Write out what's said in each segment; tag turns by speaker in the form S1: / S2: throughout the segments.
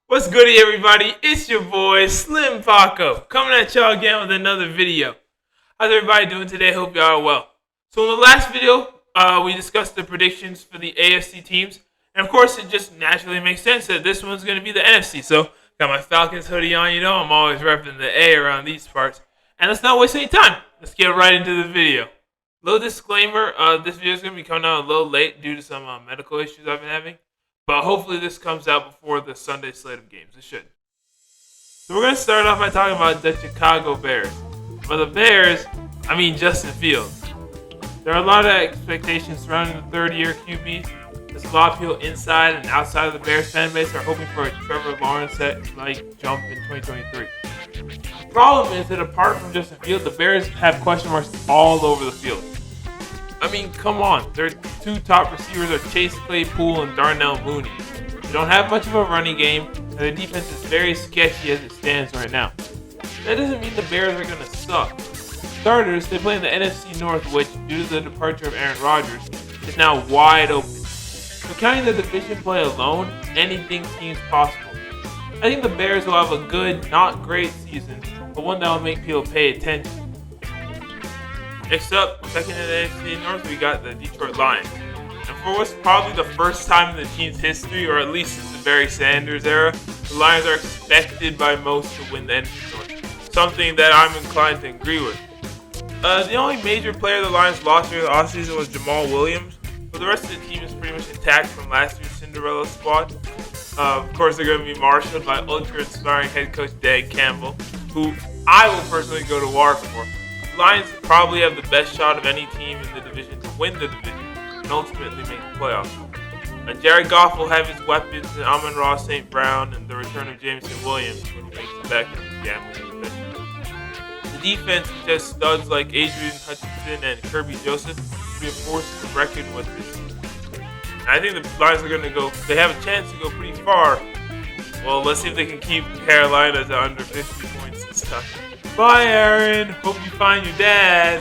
S1: What's goody, everybody? It's your boy Slim Paco coming at y'all again with another video. How's everybody doing today? Hope y'all are well. So in the last video, we discussed the predictions for the AFC teams, and of course, it just naturally makes sense that this one's going to be the NFC. So got my Falcons hoodie on. You know, I'm always repping the A around these parts. And let's not waste any time. Let's get right into the video. Little disclaimer: this video is going to be coming out a little late due to some medical issues I've been having. But hopefully this comes out before the Sunday slate of games. It should. So we're going to start off by talking about the Chicago Bears. For the Bears, I mean Justin Fields. There are a lot of expectations surrounding the third-year QB. There's a lot of people inside and outside of the Bears fan base are hoping for a Trevor Lawrence-like jump in 2023. The problem is that apart from Justin Fields, the Bears have question marks all over the field. I mean, come on. Their two top receivers are Chase Claypool and Darnell Mooney. They don't have much of a running game, and their defense is very sketchy as it stands right now. That doesn't mean the Bears are going to suck. Starters, they play in the NFC North, which, due to the departure of Aaron Rodgers, is now wide open. So counting the division play alone, anything seems possible. I think the Bears will have a good, not great season, but one that will make people pay attention. Next up, second in the NFC North, we got the Detroit Lions. And for what's probably the first time in the team's history, or at least since the Barry Sanders era, the Lions are expected by most to win the NFC North. Something that I'm inclined to agree with. The only major player the Lions lost during the offseason was Jamal Williams, but the rest of the team is pretty much intact from last year's Cinderella squad. Of course, they're going to be marshaled by ultra-inspiring head coach Dan Campbell, who I will personally go to war for. Lions probably have the best shot of any team in the division to win the division and ultimately make the playoffs. Jared Goff will have his weapons in Amon-Ra St. Brown and the return of Jameson Williams when he makes it back to the gambling division. The defense, which has studs like Adrian Hutchinson and Kirby Joseph, will be a force to reckon with this season. And I think the Lions are going to go, they have a chance to go pretty far. Well, let's see if they can keep Carolina to under 50 points this time. Bye, Aaron. Hope you find your dad.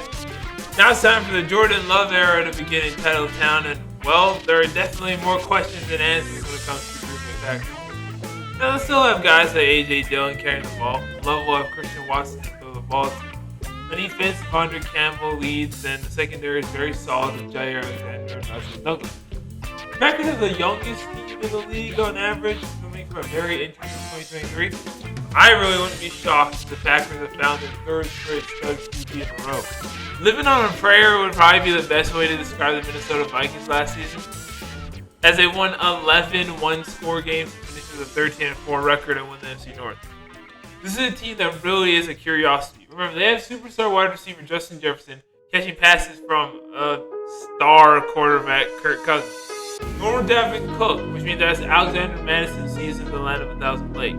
S1: Now it's time for the Jordan Love era to begin in Titletown, and, well, there are definitely more questions than answers when it comes to Green Bay Packers. Now, they'll still have guys like A.J. Dillon carrying the ball. Love will have Christian Watson to throw the ball to. The defense, Devondre Campbell leads, and the secondary is very solid with Jair Alexander and Russell Douglas. The Packers are the youngest team in the league on average, which will make for a very interesting 2023. I really wouldn't be shocked if the Packers have found their third straight stud QB in a row. Living on a prayer would probably be the best way to describe the Minnesota Vikings last season, as they won 11 one-score games to finish with a 13-4 record and win the NFC North. This is a team that really is a curiosity. Remember, they have superstar wide receiver Justin Jefferson catching passes from a star quarterback Kirk Cousins. Nor Dalvin Cook, which means that as Alexander Madison sees in the land of 1,000 lakes.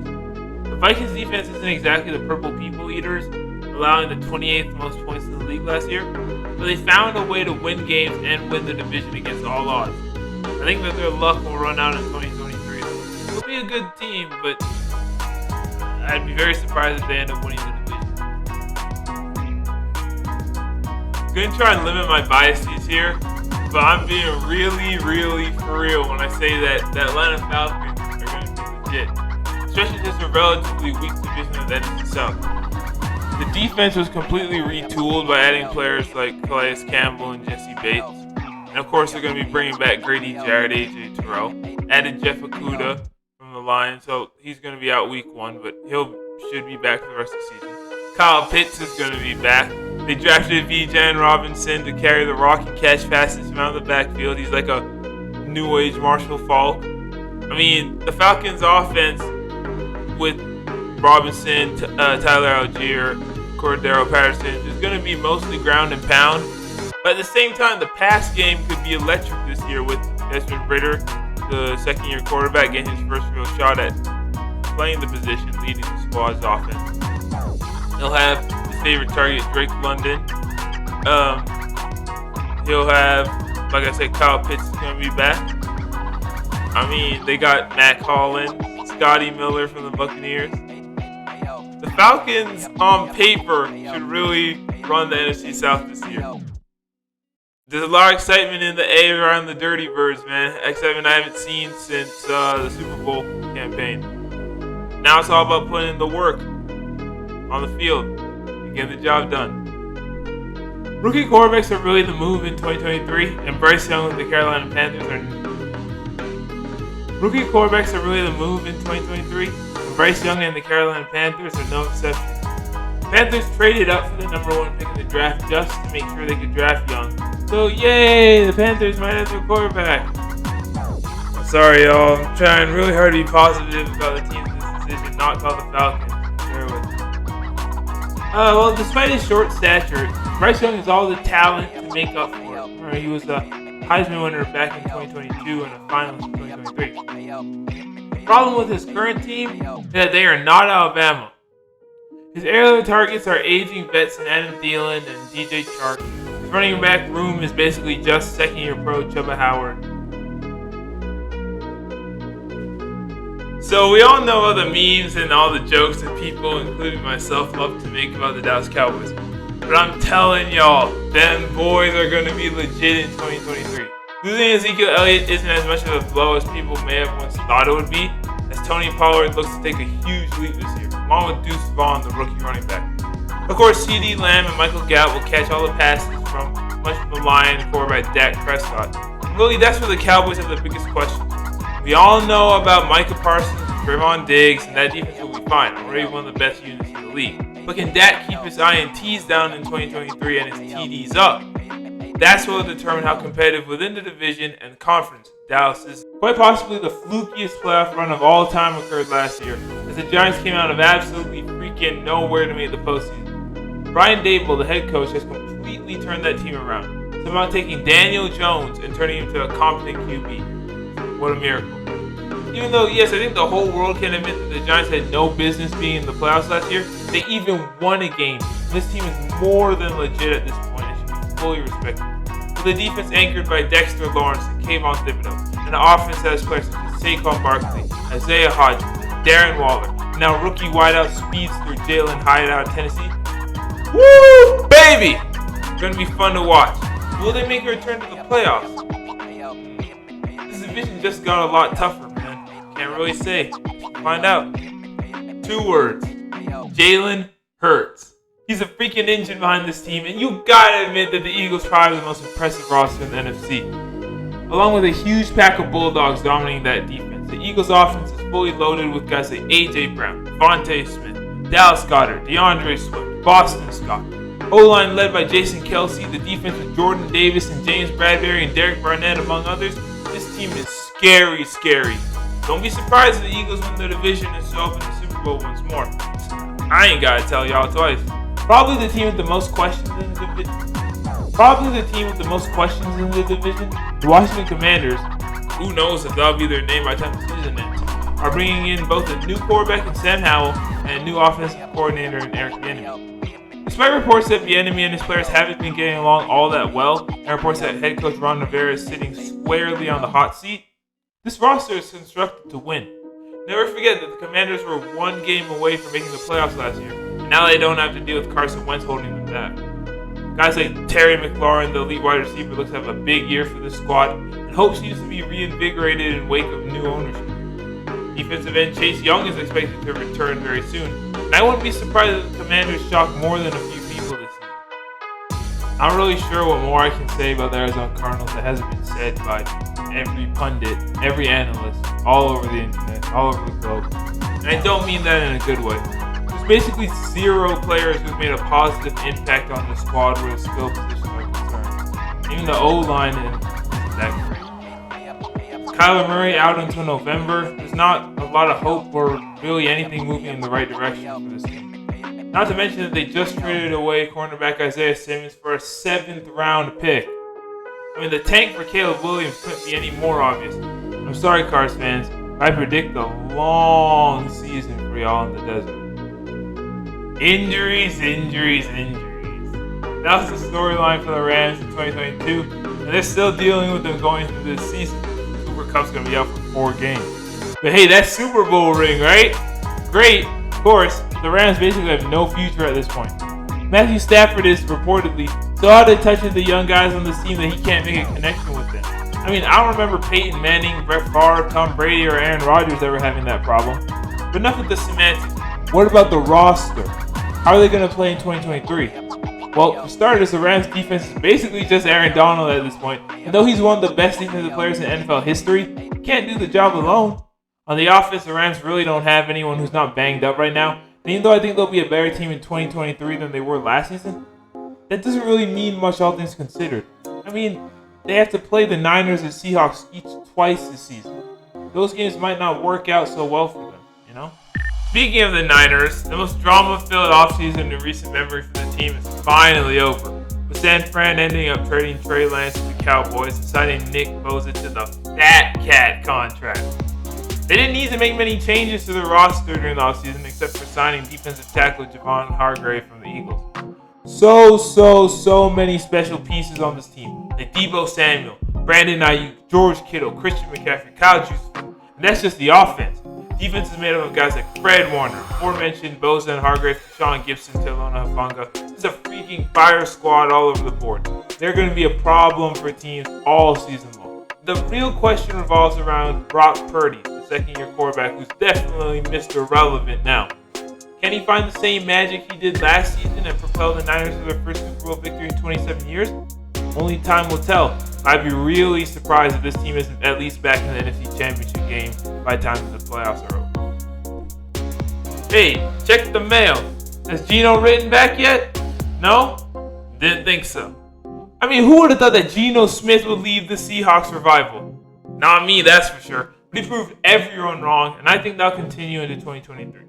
S1: The Vikings defense isn't exactly the purple people eaters, allowing the 28th most points in the league last year, but they found a way to win games and win the division against all odds. I think that their luck will run out in 2023. It'll be a good team, but I'd be very surprised if they end up winning the division. I'm going to try and limit my biases here, but I'm being really for real when I say that the Atlanta Falcons are going to be legit. Especially just a relatively weak division of the NFC South. The defense was completely retooled by adding players like Calais Campbell and Jesse Bates. And of course, they're going to be bringing back Grady Jarrett, AJ Terrell. Added Jeff Okudah from the Lions, so he's going to be out week 1, but should be back for the rest of the season. Kyle Pitts is going to be back. They drafted Bijan Robinson to carry the rock and catch passes around the backfield. He's like a new age Marshall Faulk. I mean, the Falcons' offense with Robinson, Tyler Algier, Cordero Patterson is going to be mostly ground and pound. But at the same time, the pass game could be electric this year with Desmond Ridder, the second-year quarterback, getting his first real shot at playing the position, leading the squad's offense. He'll have his favorite target, Drake London. He'll have, like I said, Kyle Pitts is going to be back. I mean, they got Matt Holland, Scotty Miller from the Buccaneers. The Falcons, on paper, should really run the NFC South this year. There's a lot of excitement in the A around the Dirty Birds, man. Excitement I haven't seen since the Super Bowl campaign. Now it's all about putting in the work on the field and getting the job done. Rookie quarterbacks are really the move in 2023, and Bryce Young with the Carolina Panthers are no exception. Panthers traded up for the #1 pick in the draft just to make sure they could draft Young. So yay, the Panthers might have their quarterback. I'm sorry y'all, I'm trying really hard to be positive about the team's decision, not call the Falcons. Bear with me. Well, despite his short stature, Bryce Young has all the talent to make up for it. He was a Heisman winner back in 2022 and a finalist in 2023. The problem with his current team is that they are not Alabama. His aerial targets are aging vets in Adam Thielen and DJ Chark. His running back room is basically just second-year pro Chuba Howard. So we all know all the memes and all the jokes that people, including myself, love to make about the Dallas Cowboys. But I'm telling y'all, them boys are going to be legit in 2023. Losing Ezekiel Elliott isn't as much of a blow as people may have once thought it would be, as Tony Pollard looks to take a huge leap this year, along with Deuce Vaughn, the rookie running back. Of course, CeeDee Lamb and Michael Gallup will catch all the passes from much maligned quarterback Dak Prescott. And really, that's where the Cowboys have the biggest question. We all know about Micah Parsons, Trayvon Diggs, and that defense will be fine, already one of the best units in the league. But can Dak keep his INTs down in 2023 and his TDs up? That's what will determine how competitive within the division and conference Dallas is. Quite possibly the flukiest playoff run of all time occurred last year, as the Giants came out of absolutely freaking nowhere to make the postseason. Brian Daboll, the head coach, has completely turned that team around, somehow taking Daniel Jones and turning him to a competent QB. What a miracle. Even though, yes, I think the whole world can admit that the Giants had no business being in the playoffs last year, they even won a game. This team is more than legit at this point and should be fully respected. With a defense anchored by Dexter Lawrence and Kayvon Thibodeau, and an offense that has players such as Saquon Barkley, Isaiah Hodgins, Darren Waller, and now rookie wideout speedster Jalen Hyatt out of Tennessee. Woo, baby! It's going to be fun to watch. Will they make a return to the playoffs? This division just got a lot tougher, man. Can't really say. Find out. 2 words. Jalen Hurts. He's a freaking engine behind this team, and you gotta admit that the Eagles probably have the most impressive roster in the NFC. Along with a huge pack of Bulldogs dominating that defense, the Eagles' offense is fully loaded with guys like A.J. Brown, Devontae Smith, Dallas Goedert, DeAndre Swift, Boston Scott. O-line led by Jason Kelsey, the defense with Jordan Davis and James Bradbury and Derek Barnett, among others. This team is scary, scary. Don't be surprised if the Eagles win the division and show up in the Super Bowl once more. I ain't gotta tell y'all twice. Probably the team with the most questions in the division. The Washington Commanders, who knows if that'll be their name by the time the season ends, are bringing in both a new quarterback in Sam Howell and a new offensive coordinator in Eric Bieniemy. Despite reports that Bieniemy and his players haven't been getting along all that well, and reports that head coach Ron Rivera is sitting squarely on the hot seat, this roster is constructed to win. Never forget that the Commanders were 1 game away from making the playoffs last year, and now they don't have to deal with Carson Wentz holding them back. Guys like Terry McLaurin, the elite wide receiver, looks to have a big year for this squad, and hope seems to be reinvigorated in wake of new ownership. Defensive end Chase Young is expected to return very soon, and I wouldn't be surprised if the Commanders shock more than a few people this season. I'm not really sure what more I can say about the Arizona Cardinals that hasn't been said by every pundit, every analyst, all over the internet, all over the globe. And I don't mean that in a good way. There's basically 0 players who've made a positive impact on the squad where the skill positions are concerned. Even the O-line isn't that great. Kyler Murray out until November. There's not a lot of hope or really anything moving in the right direction for this team. Not to mention that they just traded away cornerback Isaiah Simmons for a 7th round pick. I mean, the tank for Caleb Williams couldn't be any more obvious. I'm sorry, Cards fans. I predict a long season for y'all in the desert. Injuries. That was the storyline for the Rams in 2022, and they're still dealing with them going through this season. Cooper Kupp's going to be out for 4 games. But hey, that's Super Bowl ring, right? Great. Of course, the Rams basically have no future at this point. Matthew Stafford is reportedly so out of touch with the young guys on this team that he can't make a connection with them. I mean, I don't remember Peyton Manning, Brett Favre, Tom Brady, or Aaron Rodgers ever having that problem. But enough with the semantics. What about the roster? How are they going to play in 2023? Well, for starters, the Rams defense is basically just Aaron Donald at this point. And though he's one of the best defensive players in NFL history, he can't do the job alone. On the offense, the Rams really don't have anyone who's not banged up right now. And even though I think they'll be a better team in 2023 than they were last season, that doesn't really mean much, all things considered. I mean, they have to play the Niners and Seahawks each twice this season. Those games might not work out so well for them, you know? Speaking of the Niners, the most drama-filled offseason in recent memory for the team is finally over, with San Fran ending up trading Trey Lance to the Cowboys and signing Nick Bosa to the Fat Cat contract. They didn't need to make many changes to the roster during the offseason except for signing defensive tackle Javon Hargrave from the Eagles. So many special pieces on this team, like Deebo Samuel, Brandon Ayuk, George Kittle, Christian McCaffrey, Kyle Juszczyk, and that's just the offense. Defense is made up of guys like Fred Warner, aforementioned Bosa and Hargrave, Sean Gibson, Talona Hufanga. It's a freaking fire squad all over the board. They're going to be a problem for teams all season long. The real question revolves around Brock Purdy, the second-year quarterback who's definitely Mr. Relevant now. Can he find the same magic he did last season and propel the Niners to their first Super Bowl victory in 27 years? Only time will tell. I'd be really surprised if this team isn't at least back in the NFC Championship game by the time the playoffs are over. Hey, check the mail. Has Geno written back yet? No? Didn't think so. I mean, who would have thought that Geno Smith would leave the Seahawks revival? Not me, that's for sure. But he proved everyone wrong, and I think that'll continue into 2023.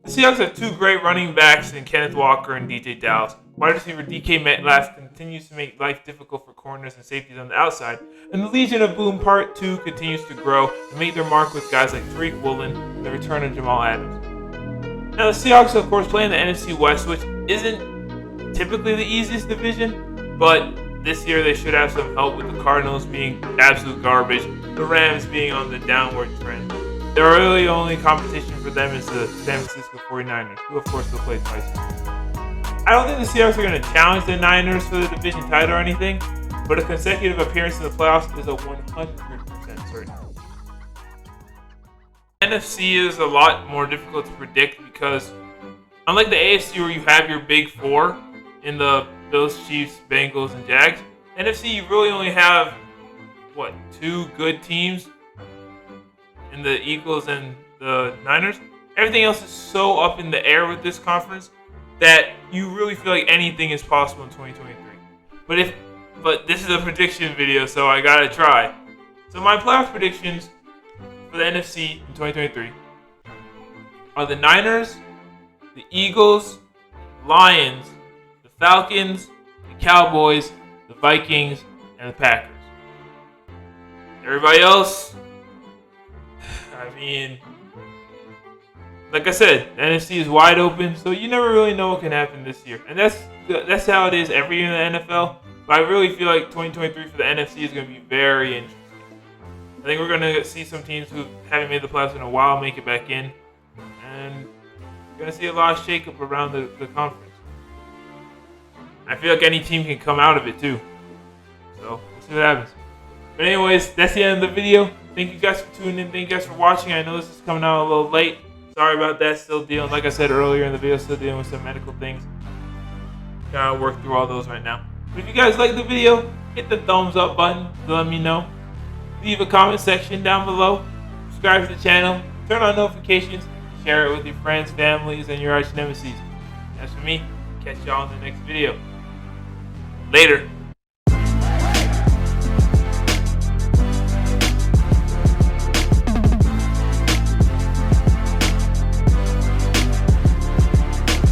S1: The Seahawks have two great running backs in Kenneth Walker and DJ Dallas. Wide receiver DK Metcalf continues to make life difficult for corners and safeties on the outside. And the Legion of Boom Part 2 continues to grow and make their mark with guys like Tariq Woolen and the return of Jamal Adams. Now the Seahawks, of course, play in the NFC West, which isn't typically the easiest division, but this year they should have some help with the Cardinals being absolute garbage, the Rams being on the downward trend. The really only competition for them is the San Francisco 49ers, who of course will play twice. I don't think the Seahawks are going to challenge the Niners for the division title or anything, but a consecutive appearance in the playoffs is a 100% certainty. NFC is a lot more difficult to predict because unlike the AFC where you have your big four in the Bills, Chiefs, Bengals, and Jags, NFC you really only have, two good teams in the Eagles and the Niners. Everything else is so up in the air with this conference that you really feel like anything is possible in 2023. But this is a prediction video, so I gotta try. So my playoff predictions for the NFC in 2023 are the Niners, the Eagles, Lions, the Falcons, the Cowboys, the Vikings, and the Packers. Everybody else, I mean, like I said, the NFC is wide open, so you never really know what can happen this year. And that's how it is every year in the NFL. But I really feel like 2023 for the NFC is going to be very interesting. I think we're going to see some teams who haven't made the playoffs in a while make it back in. And we're going to see a lot of shakeup around the conference. I feel like any team can come out of it too. So we'll see what happens. But anyways, that's the end of the video. Thank you guys for tuning in. Thank you guys for watching. I know this is coming out a little late. Sorry about that. Still dealing, like I said earlier in the video, still dealing with some medical things. Gotta work through all those right now. But if you guys like the video, hit the thumbs up button to let me know. Leave a comment section down below. Subscribe to the channel. Turn on notifications. Share it with your friends, families, and your arch nemesis. That's for me. Catch y'all in the next video. Later.